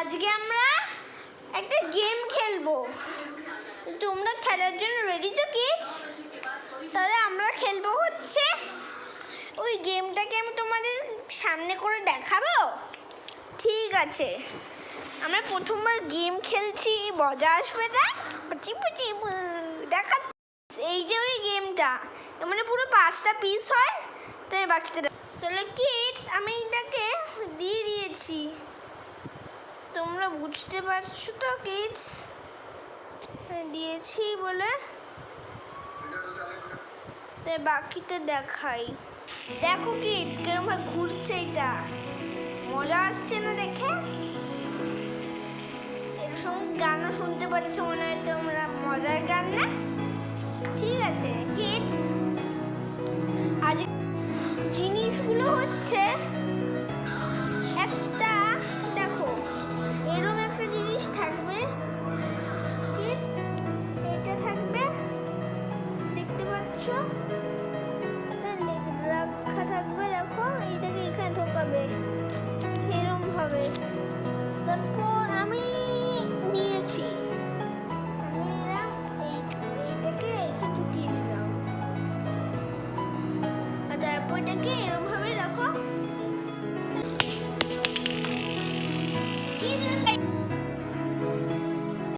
আজকে আমরা একটা গেম খেলবো। তোমরা খেলার জন্য রেডি তো কিডস? তাহলে আমরা খেলবো হচ্ছে ওই গেমটাকে আমি তোমাদের সামনে করে দেখাবো। ঠিক আছে, আমরা প্রথমবার গেম খেলছি, মজা আসবে না? দেখা এই যে ওই গেমটা মানে পুরো 5টা পিস হয়, তো বাকিটা তাহলে কিডস আমি এটাকে দিয়ে দিয়েছি। তোমরা বুঝতে পারছো তো কিডস? দিয়েছি বলে তাই বাকিটা দেখাই। দেখো কিডস কেরম ভাবে ঘুরছে, এটা মজা আসছে না দেখে? এর সঙ্গে গানও শুনতে পাচ্ছ মনে হয় তোমরা, মজার গান না? ঠিক আছে কিডস, আজ জিনিসগুলো হচ্ছে একটা, দেখো এরকম একটা জিনিস থাকবে, এটা থাকবে দেখতে পাচ্ছ, রাখা থাকবে। দেখো এইটাকে এখানে ঢোকাবে এরকম ভাবে। তারপর আমি নিয়েছি, এইটাকে এখানে ঢুকিয়ে দিলাম, আর তারপর এটাকে এরকম